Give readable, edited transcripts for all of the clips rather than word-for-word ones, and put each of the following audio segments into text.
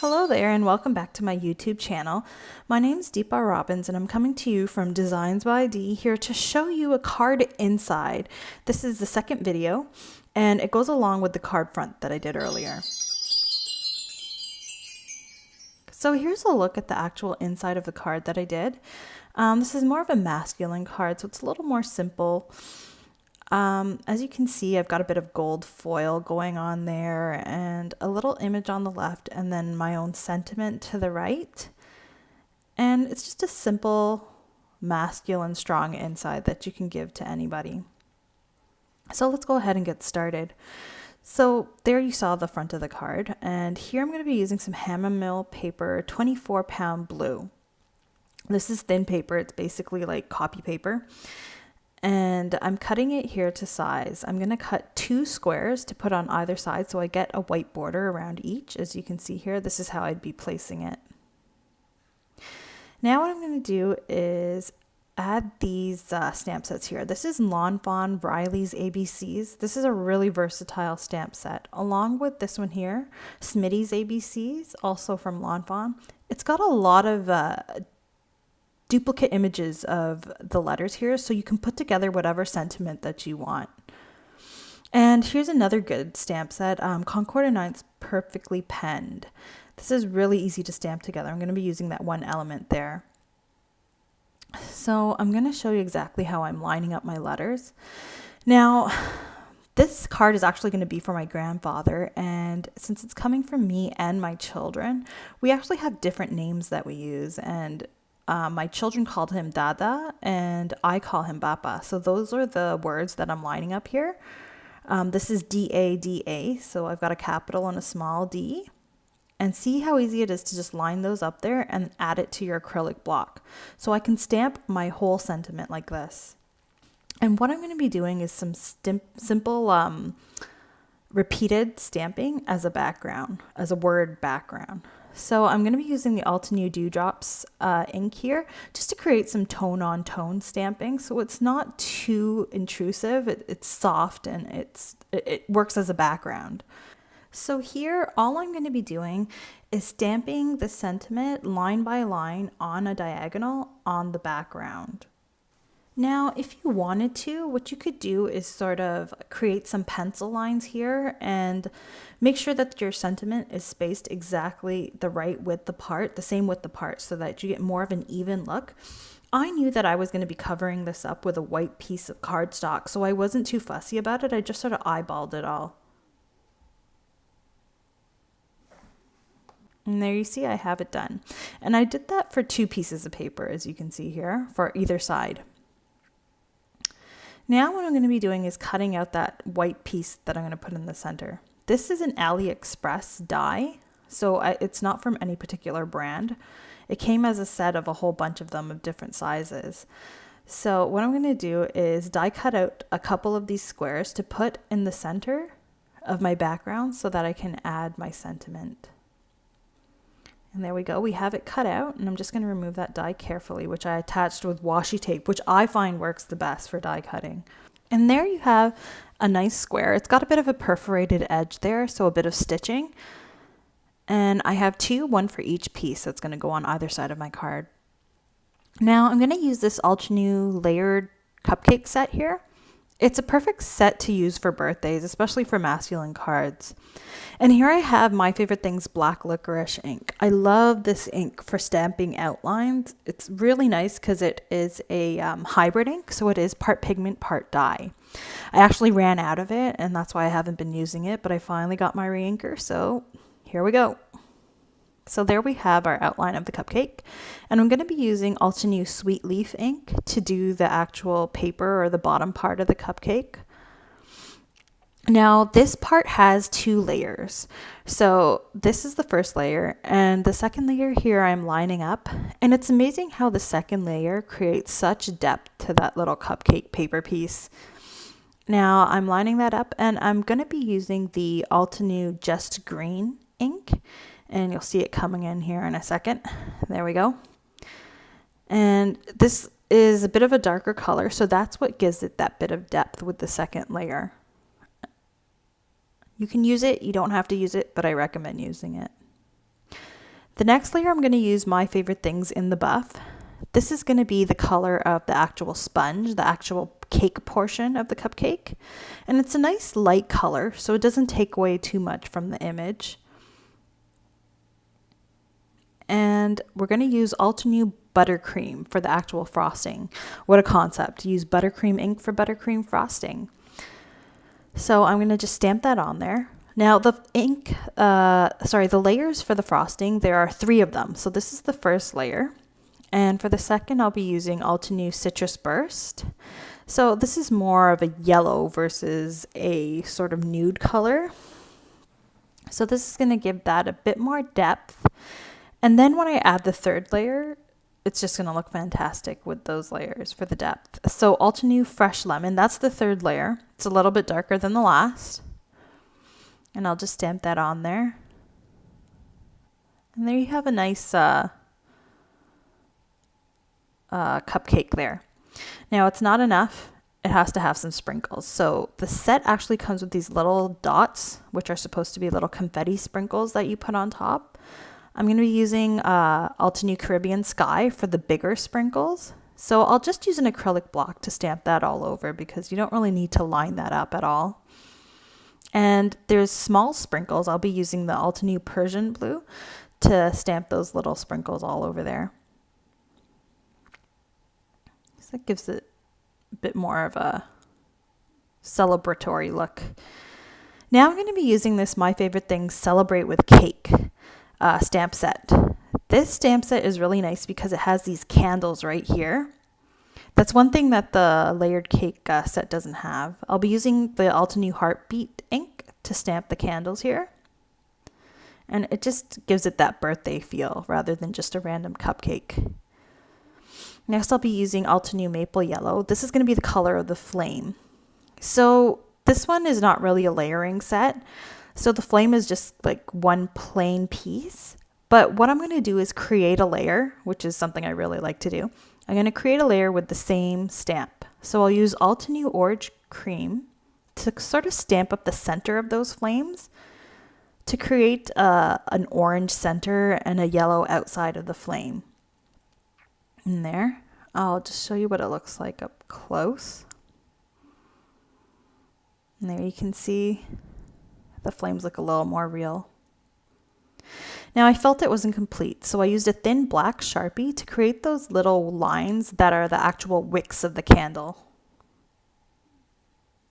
Hello there and welcome back to my YouTube channel. My name is Deepa Robbins and I'm coming to you from Designs by D here to show you a card inside. This is the second video and it goes along with the card front that I did earlier. So here's a look at the actual inside of the card that I did. This is more of a masculine card, so it's a little more simple. As you can see, I've got a bit of gold foil going on there and a little image on the left and then my own sentiment to the right. And it's just a simple, masculine, strong inside that you can give to anybody. So let's go ahead and get started. So there you saw the front of the card, and here I'm going to be using some Hammer Mill paper, 24-pound blue. This is thin paper, it's basically like copy paper. And I'm cutting it here to size. I'm going to cut 2 squares to put on either side so I get a white border around each. As you can see here, this is how I'd be placing it. Now what I'm going to do is add these stamp sets here. This is Lawn Fawn Riley's ABCs. This is a really versatile stamp set. Along with this one here, Smitty's ABCs, also from Lawn Fawn. It's got a lot of duplicate images of the letters here, so you can put together whatever sentiment that you want. And here's another good stamp set, Concord and Ninth's Perfectly Penned. This is really easy to stamp together. I'm going to be using that one element there. So I'm going to show you exactly how I'm lining up my letters. Now, this card is actually going to be for my grandfather, and since it's coming from me and my children, we actually have different names that we use, and my children called him Dada and I call him Papa. So those are the words that I'm lining up here. This is D-A-D-A. So I've got a capital and a small d. And see how easy it is to just line those up there and add it to your acrylic block. So I can stamp my whole sentiment like this. And what I'm going to be doing is some simple repeated stamping as a background, as a word background. So I'm going to be using the Altenew Dewdrops ink here just to create some tone-on-tone stamping. So it's not too intrusive. It's soft and it works as a background. So here, all I'm going to be doing is stamping the sentiment line by line on a diagonal on the background. Now, if you wanted to, what you could do is sort of create some pencil lines here and make sure that your sentiment is spaced exactly the right width apart, the same width apart, so that you get more of an even look. I knew that I was going to be covering this up with a white piece of cardstock, so I wasn't too fussy about it. I just sort of eyeballed it all. And there you see I have it done. And I did that for 2 pieces of paper, as you can see here, for either side. Now what I'm going to be doing is cutting out that white piece that I'm going to put in the center. This is an AliExpress die, so it's not from any particular brand. It came as a set of a whole bunch of them of different sizes. So what I'm going to do is die cut out a couple of these squares to put in the center of my background so that I can add my sentiment. And there we go, we have it cut out, and I'm just going to remove that die carefully, which I attached with washi tape, which I find works the best for die cutting. And there you have a nice square. It's got a bit of a perforated edge there, so a bit of stitching. And I have 2, one for each piece that's going to go on either side of my card. Now I'm going to use this Altenew layered cupcake set here. It's a perfect set to use for birthdays, especially for masculine cards. And here I have My Favorite Things black licorice ink. I love this ink for stamping outlines. It's really nice because it is a hybrid ink, so it is part pigment, part dye. I actually ran out of it, and that's why I haven't been using it, but I finally got my re-inker, so here we go. So there we have our outline of the cupcake, and I'm going to be using Altenew Sweet Leaf ink to do the actual paper or the bottom part of the cupcake. Now this part has 2 layers. So this is the first layer, and the second layer here I'm lining up, and it's amazing how the second layer creates such depth to that little cupcake paper piece. Now I'm lining that up, and I'm going to be using the Altenew Just Green ink. And you'll see it coming in here in a second. There we go. And this is a bit of a darker color, so that's what gives it that bit of depth with the second layer. You can use it, you don't have to use it, but I recommend using it. The next layer, I'm going to use My Favorite Things in the Buff. This is going to be the color of the actual sponge, the actual cake portion of the cupcake. And it's a nice light color, so it doesn't take away too much from the image. And we're going to use Altenew buttercream for the actual frosting. What a concept. Use buttercream ink for buttercream frosting. So I'm going to just stamp that on there. Now the the layers for the frosting, there are 3 of them. So this is the first layer. And for the second, I'll be using Altenew Citrus Burst. So this is more of a yellow versus a sort of nude color. So this is going to give that a bit more depth. And then when I add the third layer, it's just going to look fantastic with those layers for the depth. So Altenew Fresh Lemon, that's the third layer. It's a little bit darker than the last. And I'll just stamp that on there. And there you have a nice cupcake there. Now it's not enough. It has to have some sprinkles. So the set actually comes with these little dots, which are supposed to be little confetti sprinkles that you put on top. I'm going to be using Altenew Caribbean Sky for the bigger sprinkles. So I'll just use an acrylic block to stamp that all over because you don't really need to line that up at all. And there's small sprinkles. I'll be using the Altenew Persian Blue to stamp those little sprinkles all over there. So that gives it a bit more of a celebratory look. Now I'm going to be using this My Favorite Things Celebrate with Cake stamp set. This stamp set is really nice because it has these candles right here. That's one thing that the layered cake set doesn't have. I'll be using the Altenew Heartbeat ink to stamp the candles here. And it just gives it that birthday feel rather than just a random cupcake. Next, I'll be using Altenew Maple Yellow. This is going to be the color of the flame. So this one is not really a layering set. So the flame is just like one plain piece. But what I'm going to do is create a layer, which is something I really like to do. I'm going to create a layer with the same stamp. So I'll use Altenew Orange Cream to sort of stamp up the center of those flames to create an orange center and a yellow outside of the flame. In there, I'll just show you what it looks like up close. And there you can see the flames look a little more real. Now I felt it wasn't complete, so I used a thin black Sharpie to create those little lines that are the actual wicks of the candle.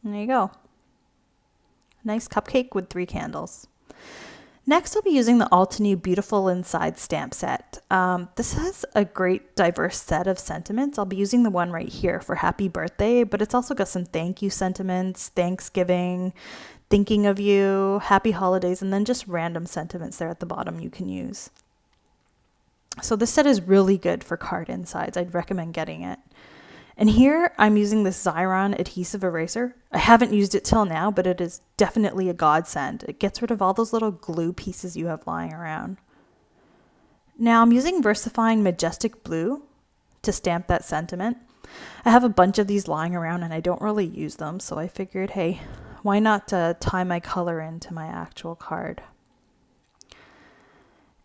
And there you go. Nice cupcake with 3 candles. Next, I'll be using the Altenew Beautiful Inside stamp set. This has a great diverse set of sentiments. I'll be using the one right here for happy birthday, but it's also got some thank you sentiments, Thanksgiving, thinking of you, happy holidays, and then just random sentiments there at the bottom you can use. So this set is really good for card insides. I'd recommend getting it. And here I'm using this Xyron adhesive eraser. I haven't used it till now, but it is definitely a godsend. It gets rid of all those little glue pieces you have lying around. Now I'm using VersaFine Majestic Blue to stamp that sentiment. I have a bunch of these lying around and I don't really use them, so I figured, hey, why not tie my color into my actual card?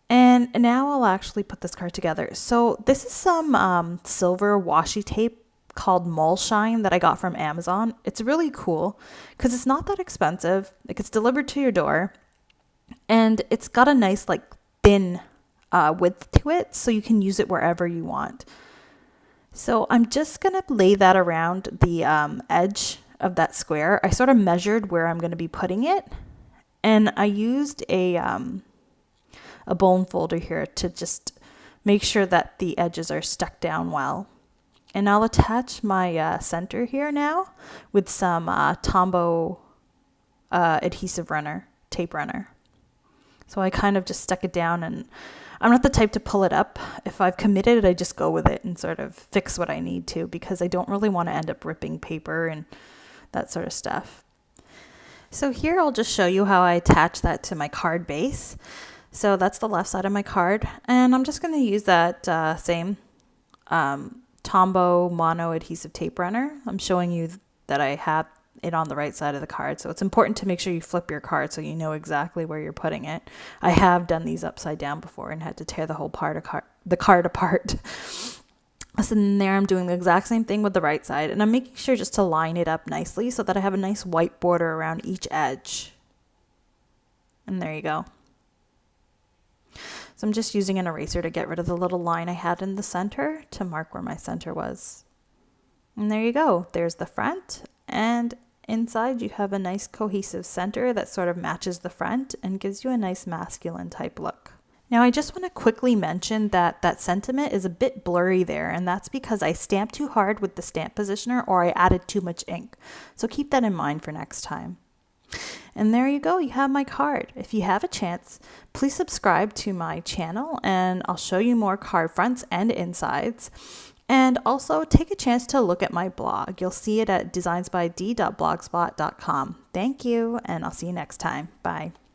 And now I'll actually put this card together. So this is some silver washi tape called Mole Shine that I got from Amazon. It's really cool because it's not that expensive. It gets delivered to your door and it's got a nice like thin width to it, so you can use it wherever you want. So I'm just going to lay that around the edge of that square. I sort of measured where I'm going to be putting it, and I used a bone folder here to just make sure that the edges are stuck down well. And I'll attach my center here now with some Tombow adhesive tape runner. So I kind of just stuck it down, and I'm not the type to pull it up. If I've committed, I just go with it and sort of fix what I need to, because I don't really want to end up ripping paper and that sort of stuff. So here I'll just show you how I attach that to my card base. So that's the left side of my card, and I'm just going to use that same Tombow mono adhesive tape runner. I'm showing you that I have it on the right side of the card. So it's important to make sure you flip your card so you know exactly where you're putting it. I have done these upside down before and had to tear the whole the card apart. So then there I'm doing the exact same thing with the right side, and I'm making sure just to line it up nicely so that I have a nice white border around each edge. And there you go. So I'm just using an eraser to get rid of the little line I had in the center to mark where my center was. And there you go. There's the front, and inside you have a nice cohesive center that sort of matches the front and gives you a nice masculine type look. Now I just want to quickly mention that sentiment is a bit blurry there, and that's because I stamped too hard with the stamp positioner or I added too much ink. So keep that in mind for next time. And there you go, you have my card. If you have a chance, please subscribe to my channel and I'll show you more card fronts and insides. And also take a chance to look at my blog. You'll see it at designsbyd.blogspot.com. Thank you, and I'll see you next time. Bye.